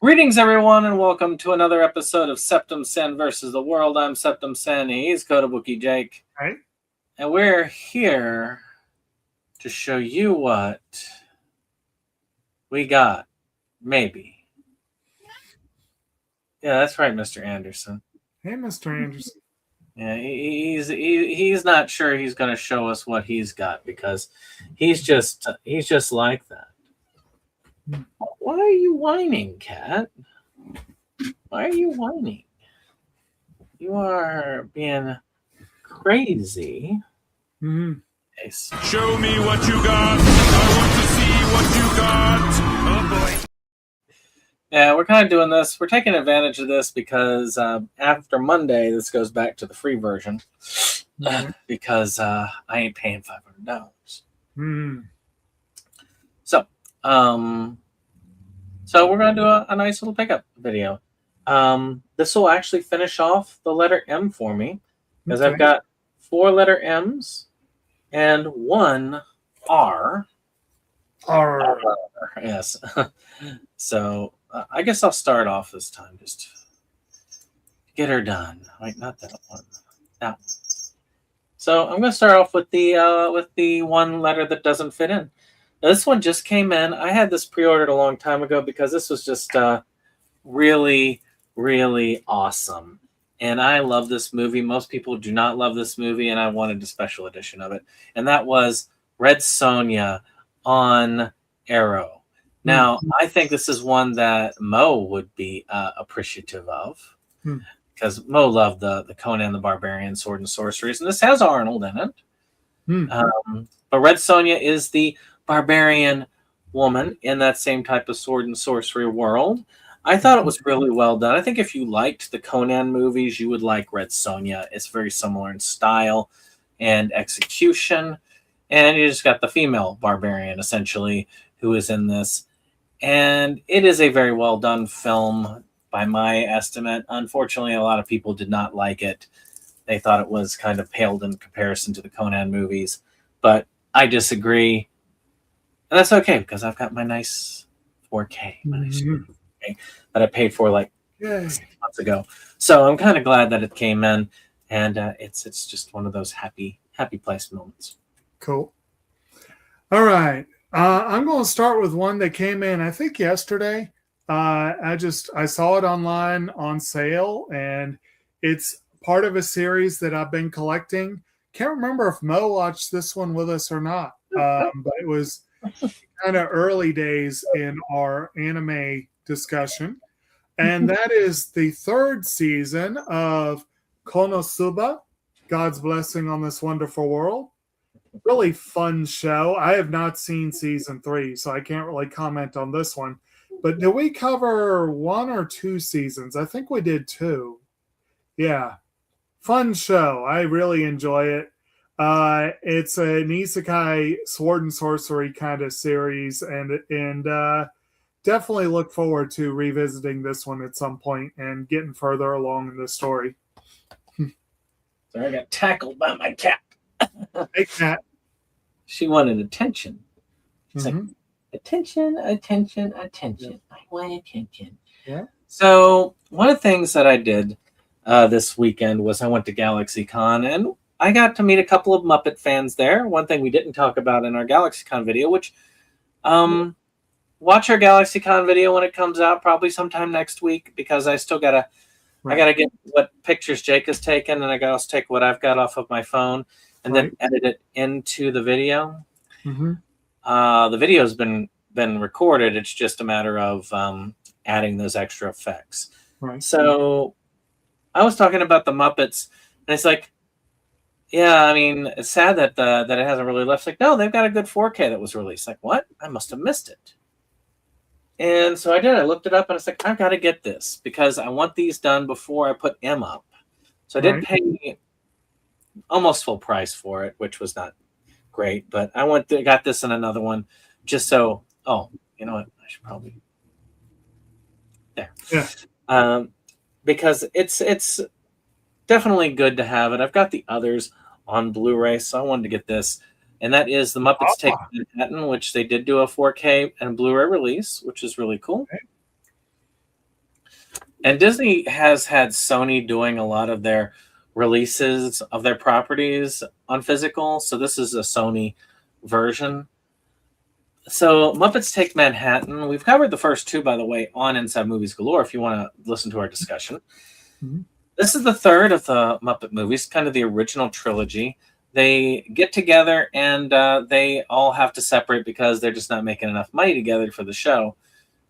Greetings, everyone, and welcome to another episode of SeptumSin versus the World. I'm SeptumSin. He's Kotobuki Jake. Right. And we're here to show you what we got. Maybe. Yeah, that's right, Mr. Anderson. Hey, Mr. Anderson. Yeah, he's not sure he's going to show us what he's got because he's just like that. Why are you whining, cat? Why are you whining? You are being crazy. Mm-hmm. Show me what you got. I want to see what you got. Oh boy. Yeah, we're kind of doing this. We're taking advantage of this because after Monday, this goes back to the free version because I ain't paying $500. Mm-hmm. So we're going to do a nice little pickup video. This will actually finish off the letter M for me because I've got 4 letter M's and 1 R. R. Yes. So I guess I'll start off this time. Just get her done. Wait, not that one. That one. So I'm going to start off with the one letter that doesn't fit in. Now, this one just came in. I had this pre-ordered a long time ago because this was just really, really awesome. And I love this movie. Most people do not love this movie, and I wanted a special edition of it. And that was Red Sonja on Arrow. Now, I think this is one that Mo would be appreciative of because Mo loved the Conan the Barbarian Sword and Sorceries, and this has Arnold in it. But Red Sonja is the barbarian woman in that same type of sword and sorcery world. I thought it was really well done. I think if you liked the Conan movies, you would like Red Sonja. It's very similar in style and execution. And you just got the female barbarian, essentially, who is in this. And it is a very well done film by my estimate. Unfortunately, a lot of people did not like it. They thought it was kind of paled in comparison to the Conan movies. But I disagree. And that's okay because I've got my nice 4K, that I paid for like 6 months ago. So I'm kind of glad that it came in, and it's just one of those happy place moments. Cool. All right. I'm going to start with one that came in, I think, yesterday. I saw it online on sale, and it's part of a series that I've been collecting. Can't remember if Mo watched this one with us or not, but it was kind of early days in our anime discussion. And that is the 3rd season of Konosuba, God's Blessing on This Wonderful World. Really fun show. I have not seen season 3, so I can't really comment on this one. But did we cover 1 or 2 seasons? I think we did 2. Yeah. Fun show. I really enjoy it. It's an isekai sword and sorcery kind of series, and definitely look forward to revisiting this one at some point and getting further along in the story. So I got tackled by my cat. Hey, cat. She wanted attention. She's like, attention, attention, attention. I want attention. Yeah. So one of the things that I did this weekend was I went to GalaxyCon, and I got to meet a couple of Muppet fans there. One thing we didn't talk about in our GalaxyCon video, which watch our GalaxyCon video when it comes out, probably sometime next week, because I still gotta I gotta get what pictures Jake has taken, and I gotta take what I've got off of my phone and then edit it into the video. The video's been recorded. It's just a matter of adding those extra effects. So I was talking about the Muppets, and it's like, yeah, I mean, it's sad that that it hasn't really left. It's like, no, they've got a good 4K that was released. Like, what? I must have missed it. And so I did. I looked it up, and it's like, I've got to get this because I want these done before I put M up. So I did pay almost full price for it, which was not great. But I got this and another one just so. Oh, you know what? I should probably there. Yeah. Because it's definitely good to have it. I've got the others on Blu-ray, so I wanted to get this. And that is The Muppets Take Manhattan, which they did do a 4K and Blu-ray release, which is really cool. And Disney has had Sony doing a lot of their releases of their properties on physical. So this is a Sony version. So Muppets Take Manhattan. We've covered the first two, by the way, on Inside Movies Galore, if you want to listen to our discussion. Mm-hmm. This is the third of the Muppet movies, kind of the original trilogy. They get together and they all have to separate because they're just not making enough money together for the show.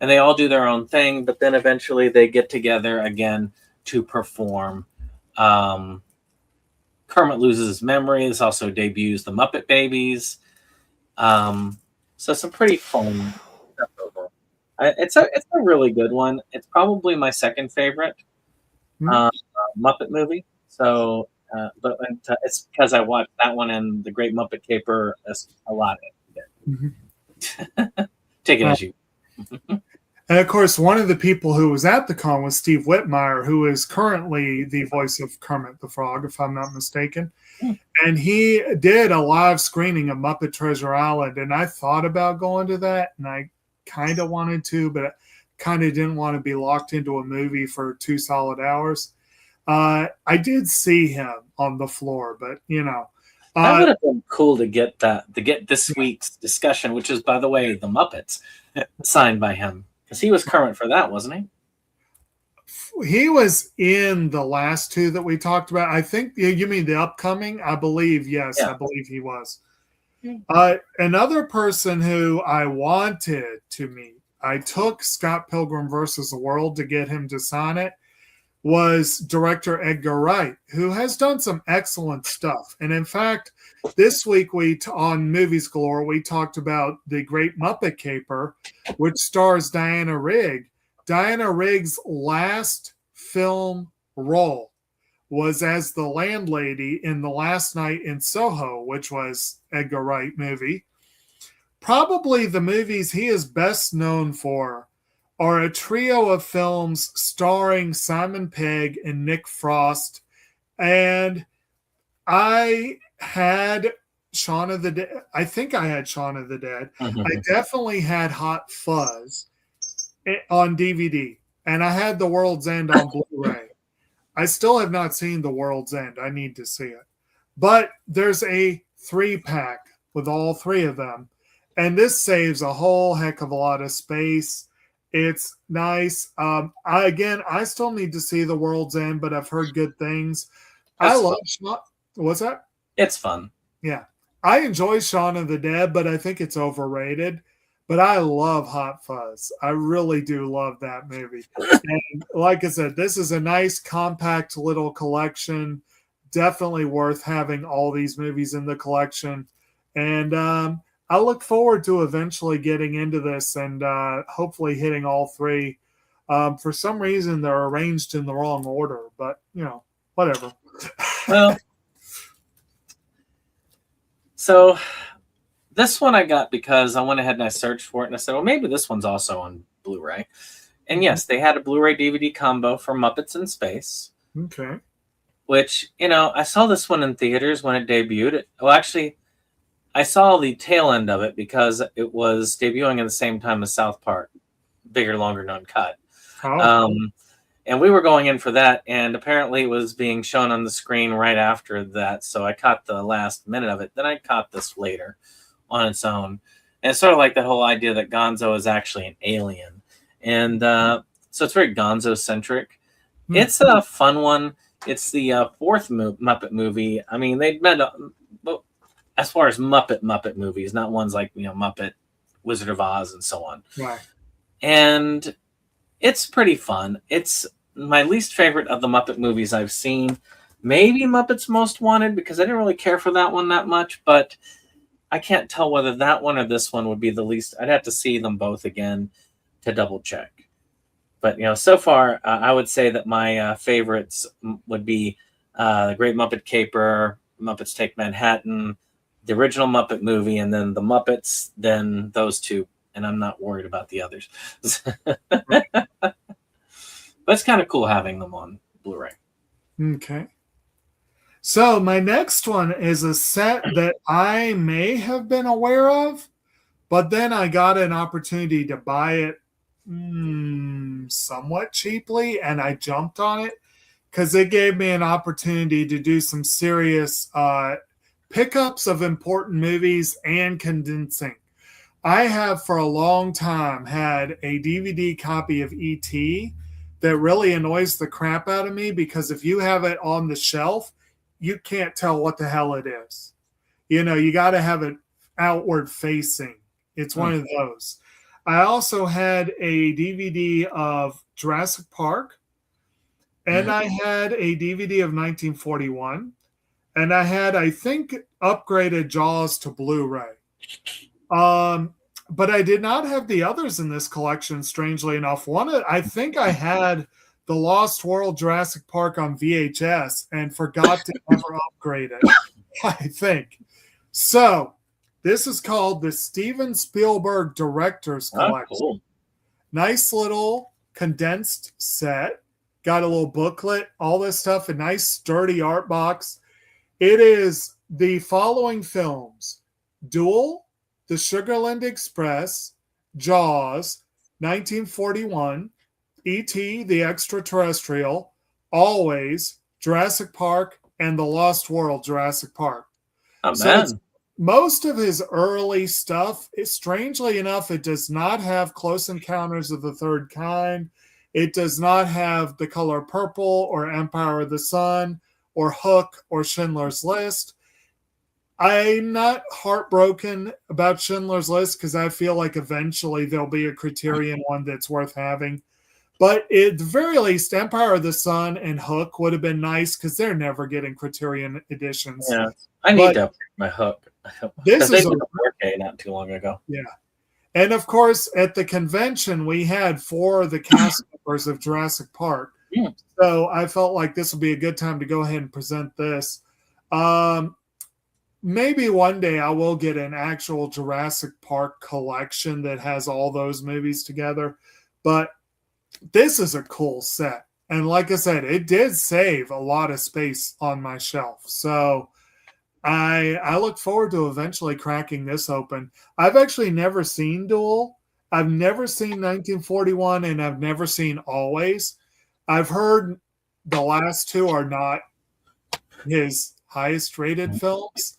And they all do their own thing, but then eventually they get together again to perform. Kermit loses his memory. This also debuts the Muppet Babies. So some pretty fun stuff over. It's a really good one. It's probably my second favorite Muppet movie. So, but it's because I watched that one and The Great Muppet Caper a lot. Mm-hmm. Take it as you. And of course, one of the people who was at the con was Steve Whitmire, who is currently the voice of Kermit the Frog, if I'm not mistaken. And he did a live screening of Muppet Treasure Island, and I thought about going to that, and I kind of wanted to, but I kind of didn't want to be locked into a movie for 2 solid hours. I did see him on the floor, but that would have been cool to get this week's discussion, which is, by the way, the Muppets, signed by him. Because he was Kermit for that, wasn't he? He was in the last two that we talked about. I think you mean the upcoming? I believe, yes, yeah. I believe he was. Another person who I wanted to meet, I took Scott Pilgrim versus the World to get him to sign it, was director Edgar Wright, who has done some excellent stuff. And in fact, this week on Movies Galore, we talked about The Great Muppet Caper, which stars Diana Rigg. Diana Rigg's last film role was as the landlady in The Last Night in Soho, which was Edgar Wright movie. Probably the movies he is best known for are a trio of films starring Simon Pegg and Nick Frost. And I had Shaun of the Dead. I think I had Shaun of the Dead. Mm-hmm. I definitely had Hot Fuzz on DVD, and I had The World's End on Blu-ray. I still have not seen The World's End. I need to see it. But there's a 3-pack with all 3 of them, and this saves a whole heck of a lot of space. It's nice. I still need to see The World's End, but I've heard good things. I love what's that? It's fun. Yeah. I enjoy Shaun of the Dead, but I think it's overrated. But I love Hot Fuzz. I really do love that movie. And like I said, this is a nice, compact little collection. Definitely worth having all these movies in the collection. And I look forward to eventually getting into this and hopefully hitting all 3. For some reason, they're arranged in the wrong order, but, whatever. Well, so this one I got because I went ahead and I searched for it, and I said, well, maybe this one's also on Blu-ray. And yes, they had a Blu-ray DVD combo for Muppets in Space. Okay. Which, I saw this one in theaters when it debuted. Well, actually, I saw the tail end of it because it was debuting at the same time as South Park, bigger, longer known cut. Oh. And we were going in for that, and apparently it was being shown on the screen right after that. So I caught the last minute of it. Then I caught this later on its own. And it's sort of like that whole idea that Gonzo is actually an alien. And so it's very Gonzo-centric. Mm-hmm. It's a fun one. It's the 4th Muppet movie. I mean, they'd met as far as Muppet movies, not ones like, Muppet, Wizard of Oz, and so on. Right. And it's pretty fun. It's my least favorite of the Muppet movies I've seen. Maybe Muppets Most Wanted, because I didn't really care for that one that much, but I can't tell whether that one or this one would be the least. I'd have to see them both again to double check. But, so far, I would say that my favorites would be The Great Muppet Caper, Muppets Take Manhattan, the original Muppet movie, and then the Muppets, then those 2. And I'm not worried about the others. But it's kind of cool having them on Blu-ray. Okay. So my next one is a set that I may have been aware of, but then I got an opportunity to buy it somewhat cheaply, and I jumped on it because it gave me an opportunity to do some serious pickups of important movies and condensing. I have for a long time had a DVD copy of E.T. that really annoys the crap out of me because if you have it on the shelf, you can't tell what the hell it is. You got to have it outward facing. It's one of those. I also had a DVD of Jurassic Park, and I had a DVD of 1941, and I had, I think, upgraded Jaws to Blu-ray. But I did not have the others in this collection, strangely enough. I think I had The Lost World Jurassic Park on VHS and forgot to ever upgrade it, I think. So, this is called the Steven Spielberg Director's Collection. Cool. Nice little condensed set. Got a little booklet, all this stuff, a nice sturdy art box. It is the following films: Duel, The Sugarland Express, Jaws, 1941, E.T. the Extraterrestrial, Always, Jurassic Park, and The Lost World Jurassic Park. Most of his early stuff, strangely enough, it does not have Close Encounters of the Third Kind. It does not have The Color Purple or Empire of the Sun or Hook or Schindler's List. I'm not heartbroken about Schindler's List because I feel like eventually there'll be a Criterion one that's worth having. But at the very least, Empire of the Sun and Hook would have been nice because they're never getting Criterion editions. Yeah, I need to upgrade my Hook. This is a 4K not too long ago. Yeah. And of course, at the convention, we had 4 of the cast members of Jurassic Park. Yeah. So I felt like this would be a good time to go ahead and present this. Maybe one day I will get an actual Jurassic Park collection that has all those movies together. But this is a cool set. And like I said, it did save a lot of space on my shelf. So I look forward to eventually cracking this open. I've actually never seen Duel. I've never seen 1941, and I've never seen Always. I've heard the last 2 are not his highest rated films.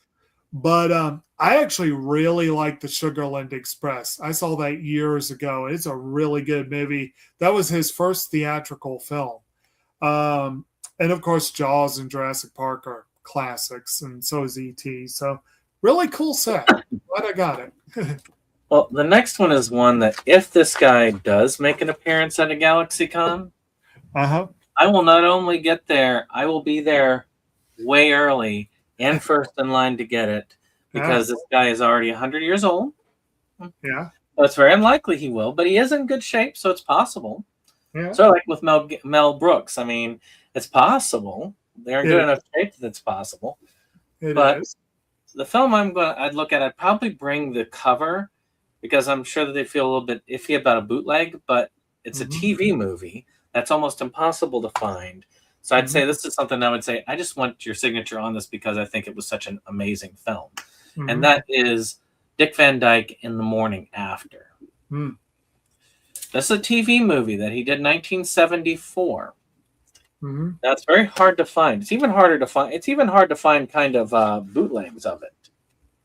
But I actually really like The Sugarland Express. I saw that years ago. It's a really good movie. That was his first theatrical film. And of course, Jaws and Jurassic Park are classics, and so is E.T. So really cool set. Glad I got it. Well, the next one is one that if this guy does make an appearance at a GalaxyCon, I will not only get there, I will be there way early and first in line to get it because this guy is already 100 years old. Yeah. So it's very unlikely he will, but he is in good shape, so it's possible. Yeah. So like with Mel Brooks, I mean, it's possible. They're in good enough shape that it's possible. But the film I'd look at, I'd probably bring the cover because I'm sure that they feel a little bit iffy about a bootleg, but it's a TV movie that's almost impossible to find. So I'd say this is something I would say, I just want your signature on this because I think it was such an amazing film. And that is Dick Van Dyke in The Morning After. This is a TV movie that he did in 1974. That's very hard to find. It's even hard to find kind of bootlegs of it,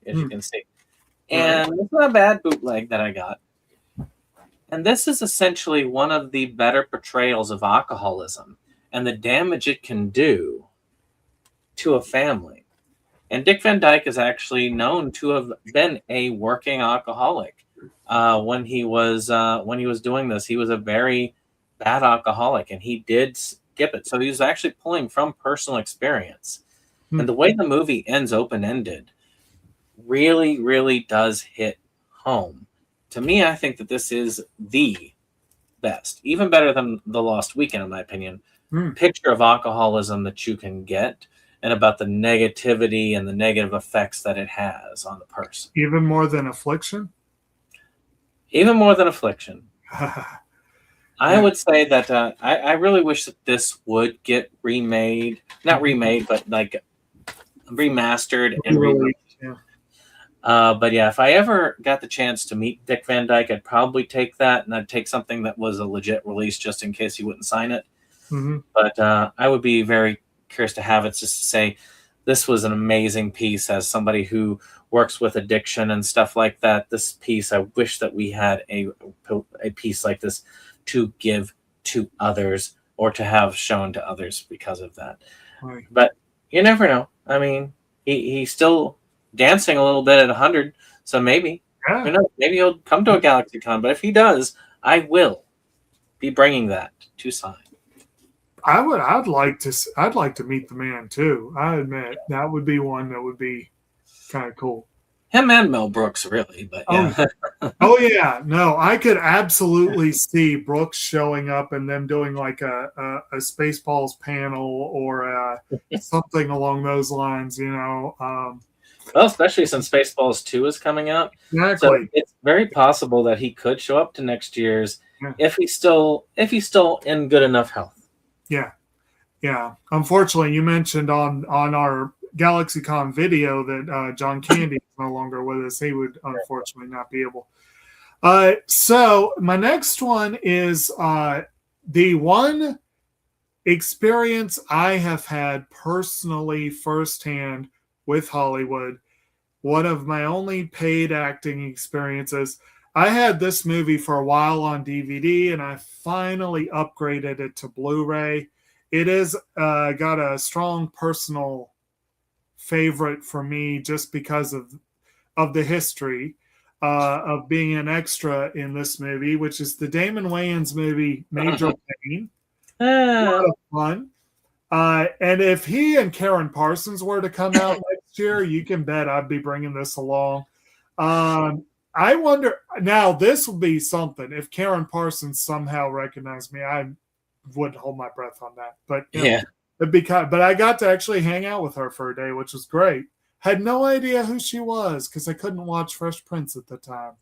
as you can see. And it's not a bad bootleg that I got. And this is essentially one of the better portrayals of alcoholism and the damage it can do to a family. And Dick Van Dyke is actually known to have been a working alcoholic. When he was doing this, he was a very bad alcoholic, and he did skip it. So he was actually pulling from personal experience. And the way the movie ends open-ended really, really does hit home. To me, I think that this is the best, even better than The Lost Weekend, in my opinion, picture of alcoholism that you can get and about the negativity and the negative effects that it has on the person. Even more than Affliction? Even more than Affliction. I would say that I really wish that this would get remade. Not remade, but like remastered and released. But yeah, if I ever got the chance to meet Dick Van Dyke, I'd probably take that, and I'd take something that was a legit release just in case he wouldn't sign it. Mm-hmm. But I would be very curious to have it just to say this was an amazing piece. As somebody who works with addiction and stuff like that, this piece, I wish that we had a piece like this to give to others or to have shown to others because of that. Right. But you never know. I mean, he's still dancing a little bit at 100, so maybe, Yeah. who knows, maybe he'll come to a GalaxyCon. But if he does, I will be bringing that to sign. I'd like to meet the man too. I admit that would be one that would be kind of cool. Him and Mel Brooks, really, but yeah. Oh yeah, no, I could absolutely see Brooks showing up and them doing like a Spaceballs panel or something along those lines. You know, Well, especially since Spaceballs 2 is coming out, exactly. so it's very possible that he could show up to next year's if he's still in good enough health. Yeah. Unfortunately, you mentioned on our GalaxyCon video that John Candy is no longer with us. He would unfortunately not be able. So my next one is the one experience I have had personally firsthand with Hollywood. One of my only paid acting experiences. I had this movie for a while on DVD, and I finally upgraded it to Blu-ray. It is got a strong personal favorite for me just because of the history of being an extra in this movie, which is the Damon Wayans movie Major Pain. A lot of fun. And if he and Karen Parsons were to come out next year, you can bet I'd be bringing this along. I wonder now. This would be something if Karen Parsons somehow recognized me. I wouldn't hold my breath on that, but Yeah. it'd be kind. But I got to actually hang out with her for a day, which was great. Had no idea who she was because I couldn't watch Fresh Prince at the time.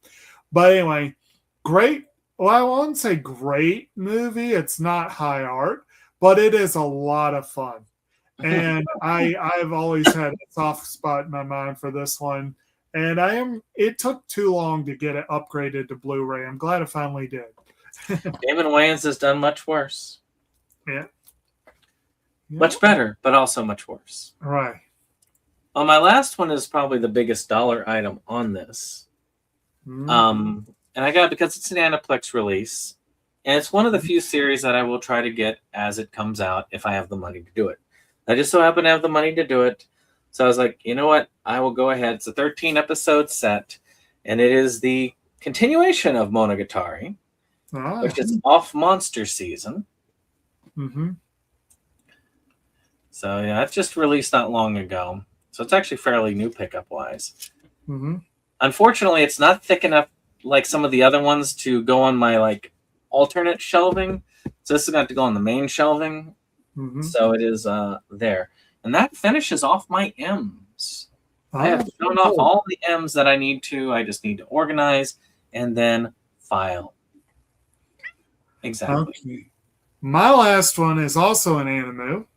But anyway, great. Well, I won't say great movie. It's not high art, but it is a lot of fun. And I've always had a soft spot in my mind for this one. And it took too long to get it upgraded to Blu-ray. I'm glad I finally did. Damon Wayans has done much worse. Yeah. Much better, but also much worse. Right. Well, my last one is probably the biggest dollar item on this. And I got it because it's an Aniplex release. And it's one of the few series that I will try to get as it comes out if I have the money to do it. I just so happen to have the money to do it. So I was like, you know what? I will go ahead. It's a 13-episode set. And it is the continuation of Monogatari, which is off Monster Season. Mm-hmm. So yeah, it's just released not long ago. So it's actually fairly new pickup-wise. Mm-hmm. Unfortunately, it's not thick enough like some of the other ones to go on my like alternate shelving. So this is going to have to go on the main shelving. Mm-hmm. So it is there. And that finishes off my M's. I have shown off all the M's that I need to. I just need to organize and then file. Exactly. Okay. My last one is also an anime,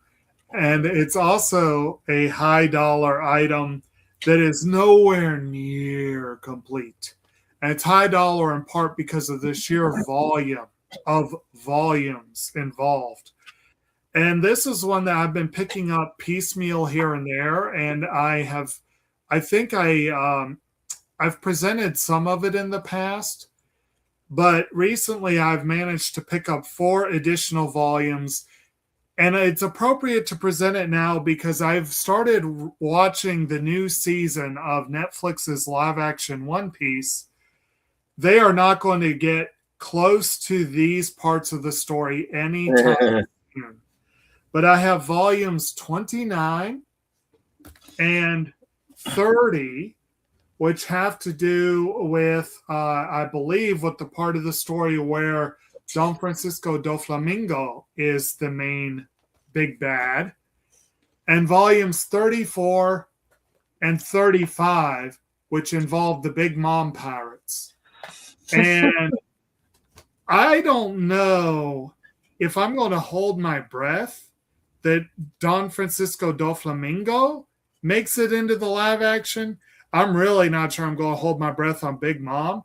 and it's also a high dollar item that is nowhere near complete. And it's high dollar in part because of the sheer volume of volumes involved. And this is one that I've been picking up piecemeal here and there, and I've presented some of it in the past, but recently I've managed to pick up 4 additional volumes, and it's appropriate to present it now because I've started watching the new season of Netflix's live-action One Piece. They are not going to get close to these parts of the story anytime soon. But I have volumes 29 and 30, which have to do with, I believe, with the part of the story where Don Francisco do Flamingo is the main big bad. And volumes 34 and 35, which involve the Big Mom Pirates. And I don't know if I'm going to hold my breath that Don Francisco do Flamingo makes it into the live action. I'm really not sure I'm going to hold my breath on Big Mom.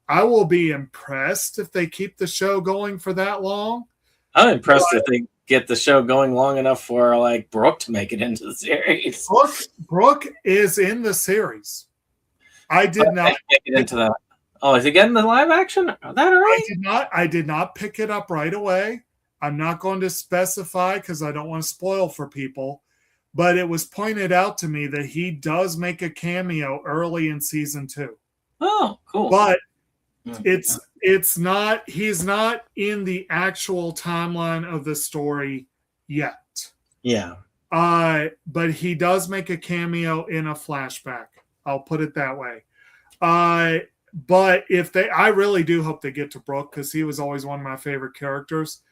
I will be impressed if they keep the show going for that long. I'm impressed if they get the show going long enough for like Brooke to make it into the series. Brooke is in the series. I did not make it into that. Oh, is he getting the live action? Is that right? I did not pick it up right away. I'm not going to specify because I don't want to spoil for people. But it was pointed out to me that he does make a cameo early in season 2. Oh, cool. But he's not in the actual timeline of the story yet. Yeah. But he does make a cameo in a flashback. I'll put it that way. But I really do hope they get to Brooke because he was always one of my favorite characters.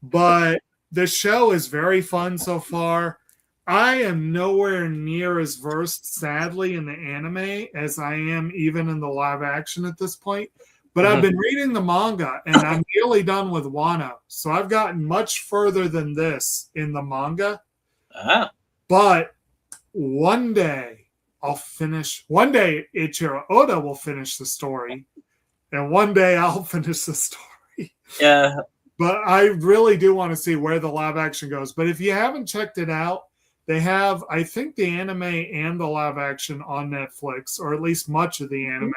But the show is very fun so far. I am nowhere near as versed, sadly, in the anime as I am even in the live action at this point. But I've been reading the manga, and I'm nearly done with Wano. So I've gotten much further than this in the manga. But one day I'll finish. One day Ichiro Oda will finish the story, and one day I'll finish the story. Yeah. But I really do want to see where the live action goes. But if you haven't checked it out, they have, I think, the anime and the live action on Netflix, or at least much of the anime.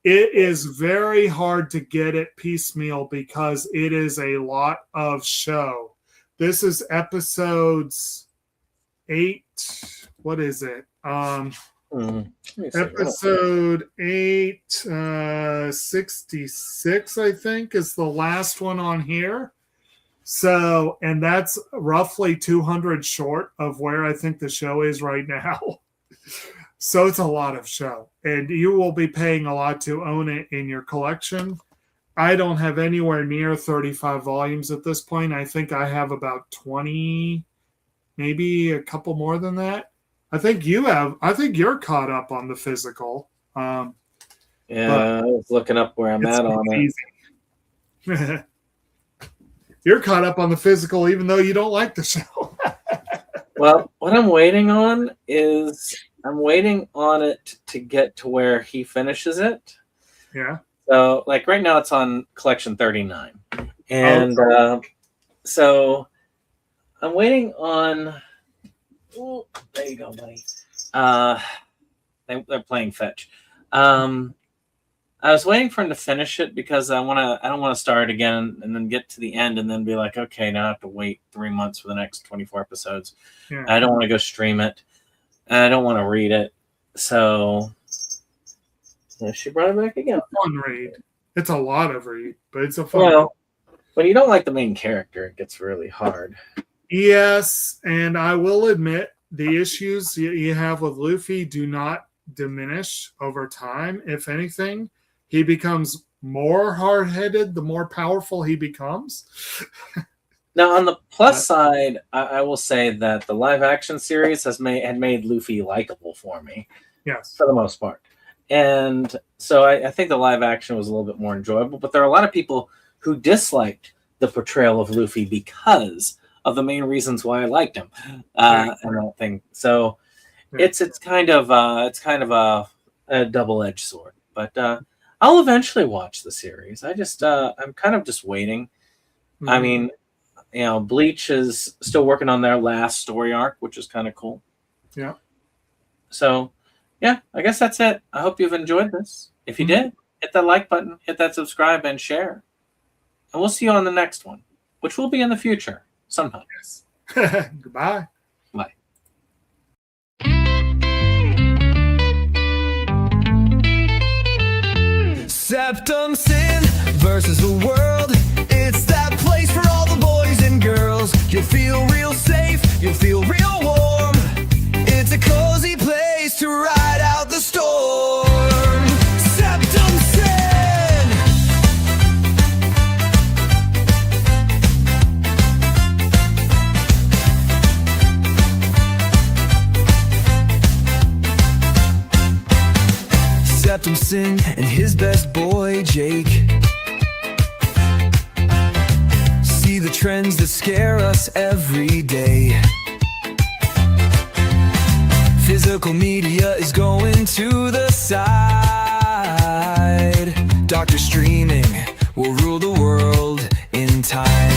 It is very hard to get it piecemeal because it is a lot of show. This is episodes 8. What is it? Episode 8, 66, I think, is the last one on here. So, and that's roughly 200 short of where I think the show is right now. So it's a lot of show, and you will be paying a lot to own it in your collection. I don't have anywhere near 35 volumes at this point. I think I have about 20, maybe a couple more than that. I think you're caught up on the physical. I was looking up where I'm at on it. You're caught up on the physical, even though you don't like the show. Well, what I'm waiting on is it to get to where he finishes it. Yeah. So, like right now, it's on collection 39, and so I'm waiting on. Oh, there you go, buddy. They're playing fetch. I was waiting for him to finish it because I don't want to start again and then get to the end and then be like, okay, now I have to wait 3 months for the next 24 episodes. Yeah. I don't want to go stream it. And I don't want to read it. So she brought it back again. Fun read. It's a lot of read, but it's a fun read. When you don't like the main character, it gets really hard. Yes, and I will admit the issues you have with Luffy do not diminish over time. If anything, he becomes more hard-headed the more powerful he becomes. Now, on the plus side, I will say that the live-action series had made Luffy likable for me. Yes. For the most part. And so I think the live-action was a little bit more enjoyable, but there are a lot of people who disliked the portrayal of Luffy because of the main reasons why I liked him. And that thing. So it's kind of a double-edged sword. But I'll eventually watch the series. I'm kind of just waiting. Mm-hmm. I mean, Bleach is still working on their last story arc, which is kind of cool. Yeah. So, yeah, I guess that's it. I hope you've enjoyed this. If you did, hit that like button, hit that subscribe, and share. And we'll see you on the next one, which will be in the future sometime. Yes. Goodbye. Bye. SeptumSin versus the world. It's that place for all the boys and girls. You'll feel real safe. You'll feel real warm. It's a cozy place to ride out the storm. SeptumSin. SeptumSin and his best boy Jake see the trends that scare us every day. Physical media is going to the side. Doctor streaming will rule the world in time.